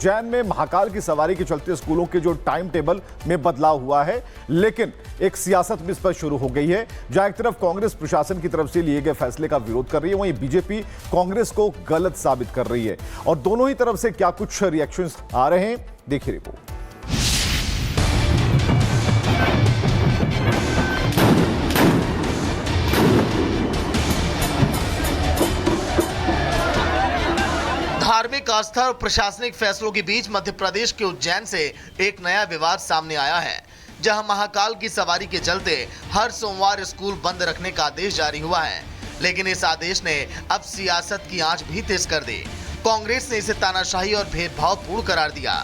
उज्जैन में महाकाल की सवारी के चलते स्कूलों के जो टाइम टेबल में बदलाव हुआ है, लेकिन एक सियासत भी इस पर शुरू हो गई है। जहां एक तरफ कांग्रेस प्रशासन की तरफ से लिए गए फैसले का विरोध कर रही है, वहीं बीजेपी कांग्रेस को गलत साबित कर रही है। और दोनों ही तरफ से क्या कुछ रिएक्शंस आ रहे हैं, देखिए रिपोर्ट। धार्मिक आस्था और प्रशासनिक फैसलों के बीच मध्य प्रदेश के उज्जैन से एक नया विवाद सामने आया है, जहां महाकाल की सवारी के चलते हर सोमवार स्कूल बंद रखने का आदेश जारी हुआ है। लेकिन इस आदेश ने अब सियासत की आंच भी तेज कर दी। कांग्रेस ने इसे तानाशाही और भेदभावपूर्ण करार दिया।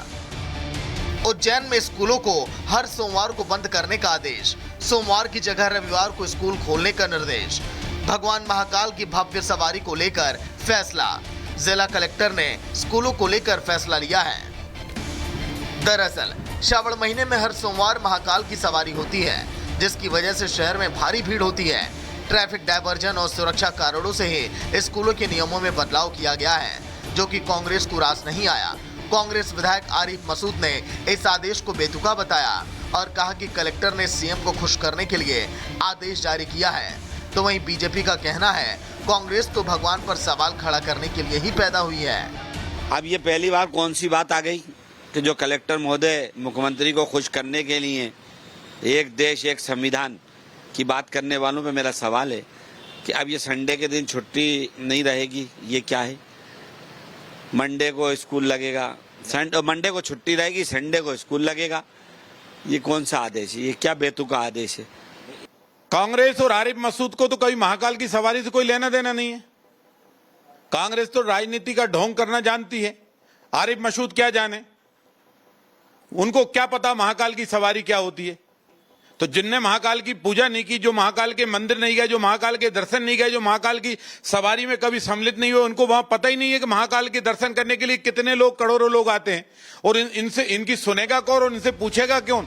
उज्जैन में स्कूलों को हर सोमवार को बंद करने का आदेश, सोमवार की जगह रविवार को स्कूल खोलने का निर्देश, भगवान महाकाल की भव्य सवारी को लेकर फैसला। जिला कलेक्टर ने स्कूलों को लेकर फैसला लिया है। दरअसल श्रावण महीने में हर सोमवार महाकाल की सवारी होती है, जिसकी वजह से शहर में भारी भीड़ होती है। ट्रैफिक डायवर्जन और सुरक्षा कारणों से ही स्कूलों के नियमों में बदलाव किया गया है, जो कि कांग्रेस को रास नहीं आया। कांग्रेस विधायक आरिफ मसूद ने इस आदेश को बेतुका बताया और कहा कि कलेक्टर ने सीएम को खुश करने के लिए आदेश जारी किया है। तो वहीं बीजेपी का कहना है कांग्रेस तो भगवान पर सवाल खड़ा करने के लिए ही पैदा हुई है। अब ये पहली बार कौन सी बात आ गई कि जो कलेक्टर महोदय मुख्यमंत्री को खुश करने के लिए एक देश एक संविधान की बात करने वालों पे मेरा सवाल है कि अब ये संडे के दिन छुट्टी नहीं रहेगी, ये क्या है? मंडे को स्कूल लगेगा, मंडे को छुट्टी रहेगी, संडे को स्कूल लगेगा, ये कौन सा आदेश है? ये क्या बेतुका आदेश है? कांग्रेस और आरिफ मसूद को तो कभी महाकाल की सवारी से कोई लेना देना नहीं है। कांग्रेस तो राजनीति का ढोंग करना जानती है, आरिफ मसूद क्या जाने? उनको क्या पता महाकाल की सवारी क्या होती है? तो जिनने महाकाल की पूजा नहीं की, जो महाकाल के मंदिर नहीं गए, जो महाकाल के दर्शन नहीं गए, जो महाकाल की सवारी में कभी सम्मिलित नहीं हुए, उनको वहां पता ही नहीं है कि महाकाल के दर्शन करने के लिए कितने लोग, करोड़ों लोग आते हैं। और इनसे इनकी सुनेगा कौन और इनसे पूछेगा क्यों?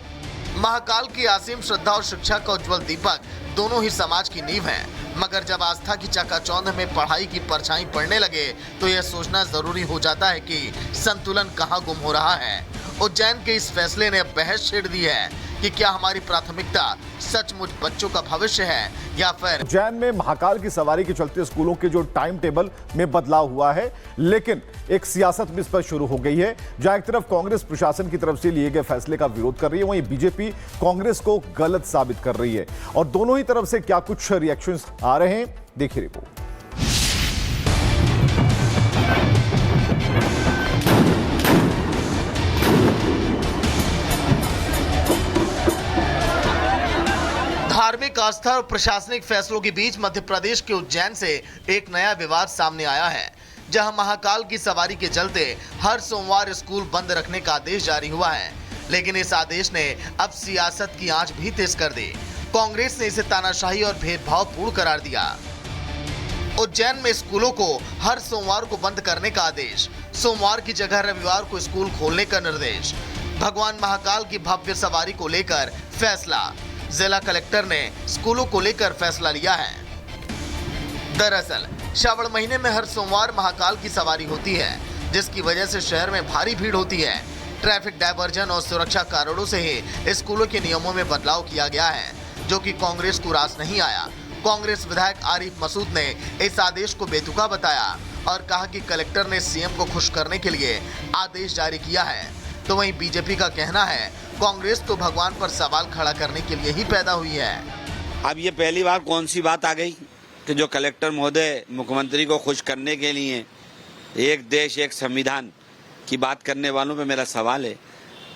महाकाल की असीम श्रद्धा और शिक्षा का उज्जवल दीपक दोनों ही समाज की नींव है, मगर जब आस्था की चकाचौंध में पढ़ाई की परछाई पड़ने लगे तो यह सोचना जरूरी हो जाता है कि संतुलन कहां गुम हो रहा है। उज्जैन के इस फैसले ने अब बहस छेड़ दी है कि क्या हमारी प्राथमिकता सचमुच बच्चों का भविष्य है या फिर। उज्जैन में महाकाल की सवारी के चलते स्कूलों के जो टाइम टेबल में बदलाव हुआ है, लेकिन एक सियासत भी इस पर शुरू हो गई है। जहां एक तरफ कांग्रेस प्रशासन की तरफ से लिए गए फैसले का विरोध कर रही है, वहीं बीजेपी कांग्रेस को गलत साबित कर रही है। और दोनों ही तरफ से क्या कुछ रिएक्शंस आ रहे हैं, देखिए रिपोर्ट। धार्मिक आस्था और प्रशासनिक फैसलों के बीच मध्य प्रदेश के उज्जैन से एक नया विवाद सामने आया है, जहां महाकाल की सवारी के चलते हर सोमवार स्कूल बंद रखने का आदेश जारी हुआ है। लेकिन इस आदेश ने अब सियासत की आंच भी तेज कर दी। कांग्रेस ने इसे तानाशाही और भेदभावपूर्ण करार दिया। उज्जैन में स्कूलों को हर सोमवार को बंद करने का आदेश, सोमवार की जगह रविवार को स्कूल खोलने का निर्देश, भगवान महाकाल की भव्य सवारी को लेकर फैसला। जिला कलेक्टर ने स्कूलों को लेकर फैसला लिया है। दरअसल श्रावण महीने में हर सोमवार महाकाल की सवारी होती है, जिसकी वजह से शहर में भारी भीड़ होती है। ट्रैफिक डायवर्जन और सुरक्षा कारणों से ही स्कूलों के नियमों में बदलाव किया गया है, जो कि कांग्रेस को रास नहीं आया। कांग्रेस विधायक आरिफ मसूद ने इस आदेश को बेतुका बताया और कहा कि कलेक्टर ने सीएम को खुश करने के लिए आदेश जारी किया है। तो वहीं बीजेपी का कहना है कांग्रेस तो भगवान पर सवाल खड़ा करने के लिए ही पैदा हुई है। अब ये पहली बार कौन सी बात आ गई कि जो कलेक्टर महोदय मुख्यमंत्री को खुश करने के लिए एक देश एक संविधान की बात करने वालों पे मेरा सवाल है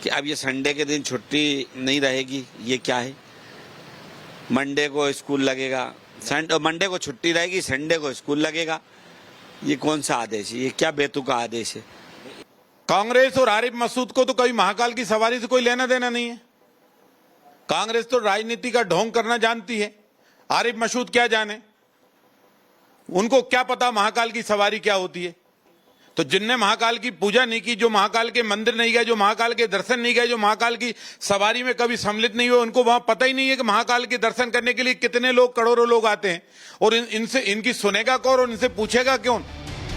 कि अब ये संडे के दिन छुट्टी नहीं रहेगी, ये क्या है? मंडे को स्कूल लगेगा, मंडे को छुट्टी रहेगी, संडे को स्कूल लगेगा, ये कौन सा आदेश है? ये क्या बेतुका आदेश है? कांग्रेस और आरिफ मसूद को तो कभी महाकाल की सवारी से कोई लेना देना नहीं है। कांग्रेस तो राजनीति का ढोंग करना जानती है, आरिफ मसूद क्या जाने? उनको क्या पता महाकाल की सवारी क्या होती है? तो जिनने महाकाल की पूजा नहीं की, जो महाकाल के मंदिर नहीं गए, जो महाकाल के दर्शन नहीं गए, जो महाकाल की सवारी में कभी सम्मिलित नहीं हुए, उनको वहां पता ही नहीं है कि महाकाल के दर्शन करने के लिए कितने लोग, करोड़ों लोग आते हैं। और इनसे इनकी सुनेगा कौन और इनसे पूछेगा क्यों?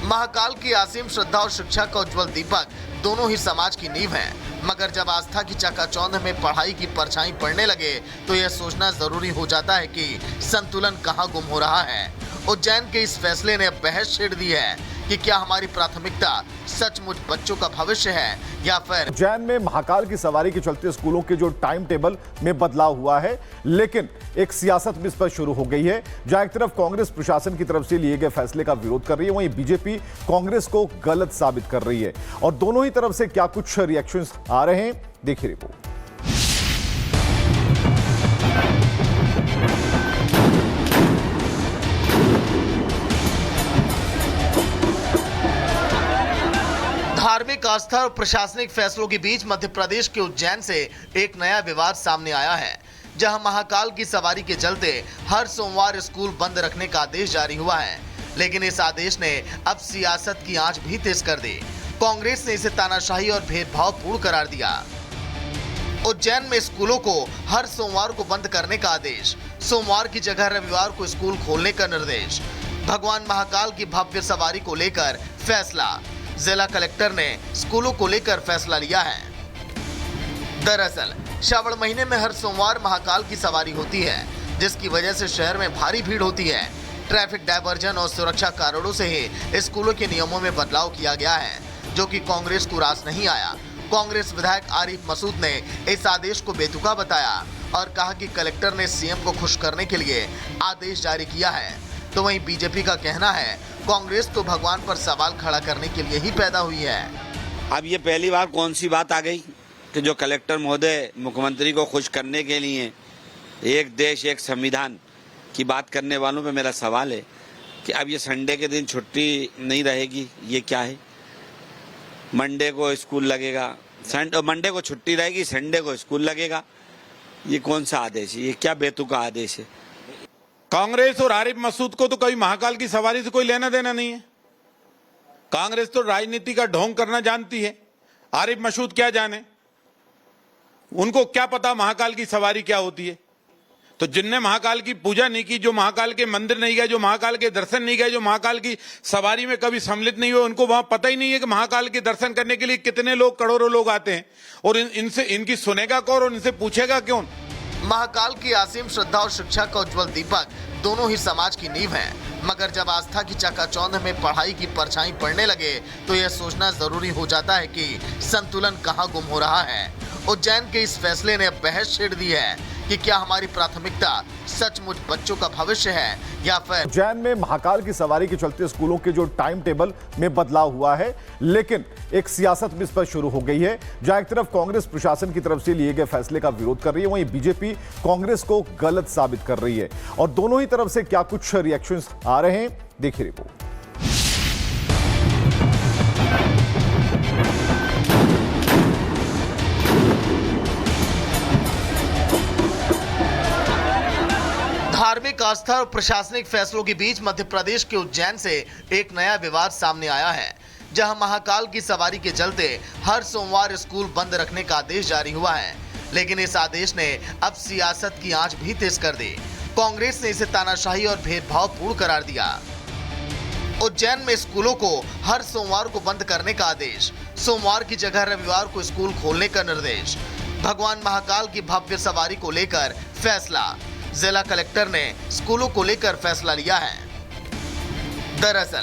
महाकाल की असीम श्रद्धा और शिक्षा का उज्जवल दीपक दोनों ही समाज की नींव हैं। मगर जब आस्था की चकाचौंध में पढ़ाई की परछाई पड़ने लगे तो यह सोचना जरूरी हो जाता है कि संतुलन कहां गुम हो रहा है। उज्जैन के इस फैसले ने अब बहस छेड़ दी है कि क्या हमारी प्राथमिकता सचमुच बच्चों का भविष्य है या फिर। उज्जैन में महाकाल की सवारी के चलते स्कूलों के जो टाइम टेबल में बदलाव हुआ है, लेकिन एक सियासत भी इस पर शुरू हो गई है। जहां एक तरफ कांग्रेस प्रशासन की तरफ से लिए गए फैसले का विरोध कर रही है, वहीं बीजेपी कांग्रेस को गलत साबित कर रही है। और दोनों ही तरफ से क्या कुछ रिएक्शंस आ रहे हैं, देखिए रिपोर्ट। धार्मिक आस्था और प्रशासनिक फैसलों के बीच मध्य प्रदेश के उज्जैन से एक नया विवाद सामने आया है, जहां महाकाल की सवारी के चलते हर सोमवार स्कूल बंद रखने का आदेश जारी हुआ है। लेकिन इस आदेश ने अब सियासत की आंच भी तेज कर दी। कांग्रेस ने इसे तानाशाही और भेदभावपूर्ण करार दिया। उज्जैन में स्कूलों को हर सोमवार को बंद करने का आदेश, सोमवार की जगह रविवार को स्कूल खोलने का निर्देश, भगवान महाकाल की भव्य सवारी को लेकर फैसला। जिला कलेक्टर ने स्कूलों को लेकर फैसला लिया है। दरअसल श्रावण महीने में हर सोमवार महाकाल की सवारी होती है, जिसकी वजह से शहर में भारी भीड़ होती है। ट्रैफिक डायवर्जन और सुरक्षा कारणों से ही स्कूलों के नियमों में बदलाव किया गया है, जो कि कांग्रेस को रास नहीं आया। कांग्रेस विधायक आरिफ मसूद ने इस आदेश को बेतुका बताया और कहा कि कलेक्टर ने सीएम को खुश करने के लिए आदेश जारी किया है। तो वहीं बीजेपी का कहना है कांग्रेस तो भगवान पर सवाल खड़ा करने के लिए ही पैदा हुई है। अब ये पहली बार कौन सी बात आ गई कि जो कलेक्टर महोदय मुख्यमंत्री को खुश करने के लिए एक देश एक संविधान की बात करने वालों पे मेरा सवाल है कि अब ये संडे के दिन छुट्टी नहीं रहेगी, ये क्या है? मंडे को स्कूल लगेगा, मंडे को छुट्टी रहेगी, संडे को स्कूल लगेगा। ये कौन सा आदेश है? ये क्या बेतुका आदेश है? कांग्रेस और आरिफ मसूद को तो कभी महाकाल की सवारी से कोई लेना देना नहीं है। कांग्रेस तो राजनीति का ढोंग करना जानती है, आरिफ मसूद क्या जाने? उनको क्या पता महाकाल की सवारी क्या होती है? तो जिनने महाकाल की पूजा नहीं की, जो महाकाल के मंदिर नहीं गए, जो महाकाल के दर्शन नहीं गए, जो महाकाल की सवारी में कभी सम्मिलित नहीं हुए, उनको वहां पता ही नहीं है कि महाकाल के दर्शन करने के लिए कितने लोग, करोड़ों लोग आते हैं। और इनसे इनकी सुनेगा कौन और इनसे पूछेगा क्यों? महाकाल की असीम श्रद्धा और शिक्षा का उज्जवल दीपक दोनों ही समाज की नींव हैं। मगर जब आस्था की चकाचौंध में पढ़ाई की परछाई पड़ने लगे तो यह सोचना जरूरी हो जाता है कि संतुलन कहां गुम हो रहा है। उज्जैन के इस फैसले ने अब बहस छेड़ दी है कि क्या हमारी प्राथमिकता सचमुच बच्चों का भविष्य है या फिर। उज्जैन में महाकाल की सवारी के चलते स्कूलों के जो टाइम टेबल में बदलाव हुआ है, लेकिन एक सियासत भी इस पर शुरू हो गई है। जहां एक तरफ कांग्रेस प्रशासन की तरफ से लिए गए फैसले का विरोध कर रही है, वहीं बीजेपी कांग्रेस को गलत साबित कर रही है। और दोनों ही तरफ से क्या कुछ रिएक्शंस आ रहे हैं, देखिए रिपोर्ट। धार्मिक आस्था और प्रशासनिक फैसलों के बीच मध्य प्रदेश के उज्जैन से एक नया विवाद सामने आया है, जहां महाकाल की सवारी के चलते हर सोमवार स्कूल बंद रखने का आदेश जारी हुआ है। लेकिन इस आदेश ने अब सियासत की आंच भी तेज कर दी। कांग्रेस ने इसे तानाशाही और भेदभावपूर्ण करार दिया। उज्जैन में स्कूलों को हर सोमवार को बंद करने का आदेश, सोमवार की जगह रविवार को स्कूल खोलने का निर्देश, भगवान महाकाल की भव्य सवारी को लेकर फैसला। जिला कलेक्टर ने स्कूलों को लेकर फैसला लिया है। दरअसल